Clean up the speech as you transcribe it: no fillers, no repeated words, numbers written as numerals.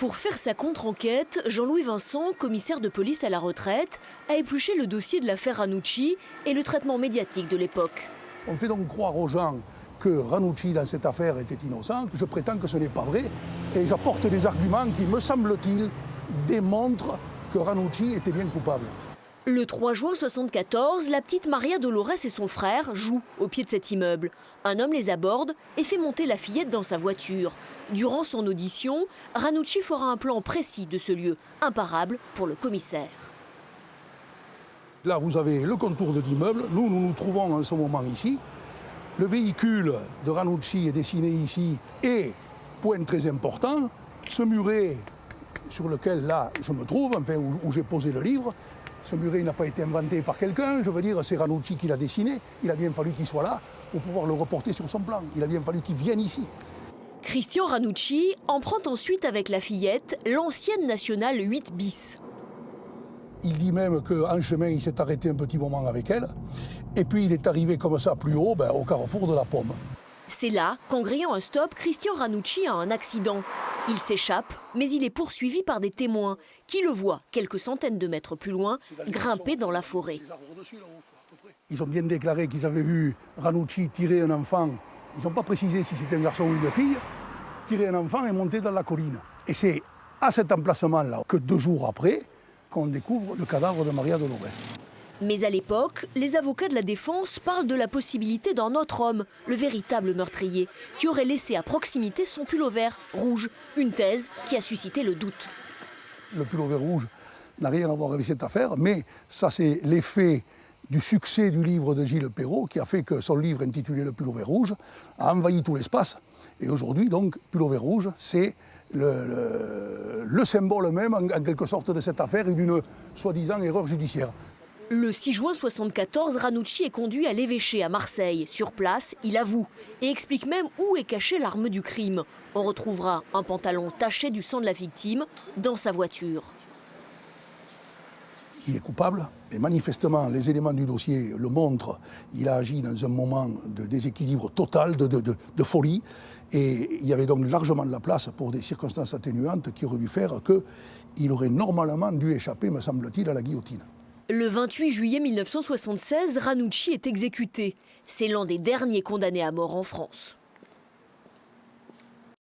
Pour faire sa contre-enquête, Jean-Louis Vincent, commissaire de police à la retraite, a épluché le dossier de l'affaire Ranucci et le traitement médiatique de l'époque. On fait donc croire aux gens que Ranucci, dans cette affaire, était innocent. Je prétends que ce n'est pas vrai et j'apporte des arguments qui, me semble-t-il, démontrent que Ranucci était bien coupable. Le 3 juin 1974, la petite Maria Dolores et son frère jouent au pied de cet immeuble. Un homme les aborde et fait monter la fillette dans sa voiture. Durant son audition, Ranucci fera un plan précis de ce lieu, imparable pour le commissaire. Là, vous avez le contour de l'immeuble. Nous nous trouvons en ce moment ici. Le véhicule de Ranucci est dessiné ici et, point très important, ce muret sur lequel là je me trouve, enfin où j'ai posé le livre, ce muret n'a pas été inventé par quelqu'un, je veux dire, c'est Ranucci qui l'a dessiné. Il a bien fallu qu'il soit là pour pouvoir le reporter sur son plan. Il a bien fallu qu'il vienne ici. Christian Ranucci emprunte ensuite avec la fillette l'ancienne nationale 8 bis. Il dit même qu'en chemin, il s'est arrêté un petit moment avec elle. Et puis il est arrivé comme ça plus haut, au carrefour de la Pomme. C'est là qu'en grillant un stop, Christian Ranucci a un accident. Il s'échappe, mais il est poursuivi par des témoins qui le voient, quelques centaines de mètres plus loin, grimper dans la forêt. Ils ont bien déclaré qu'ils avaient vu Ranucci tirer un enfant. Ils n'ont pas précisé si c'était un garçon ou une fille. Tirer un enfant et monter dans la colline. Et c'est à cet emplacement-là que 2 jours après, qu'on découvre le cadavre de Maria Dolores. Mais à l'époque, les avocats de la défense parlent de la possibilité d'un autre homme, le véritable meurtrier, qui aurait laissé à proximité son pullover rouge, une thèse qui a suscité le doute. Le pullover rouge n'a rien à voir avec cette affaire, mais ça c'est l'effet du succès du livre de Gilles Perrault qui a fait que son livre intitulé Le pullover rouge a envahi tout l'espace. Et aujourd'hui, donc, pullover rouge, c'est le symbole même, en quelque sorte, de cette affaire et d'une soi-disant erreur judiciaire. Le 6 juin 1974, Ranucci est conduit à l'évêché à Marseille. Sur place, il avoue et explique même où est cachée l'arme du crime. On retrouvera un pantalon taché du sang de la victime dans sa voiture. Il est coupable, mais manifestement, les éléments du dossier le montrent. Il a agi dans un moment de déséquilibre total, de folie. Et il y avait donc largement de la place pour des circonstances atténuantes qui auraient dû faire qu'il aurait normalement dû échapper, me semble-t-il, à la guillotine. Le 28 juillet 1976, Ranucci est exécuté. C'est l'un des derniers condamnés à mort en France.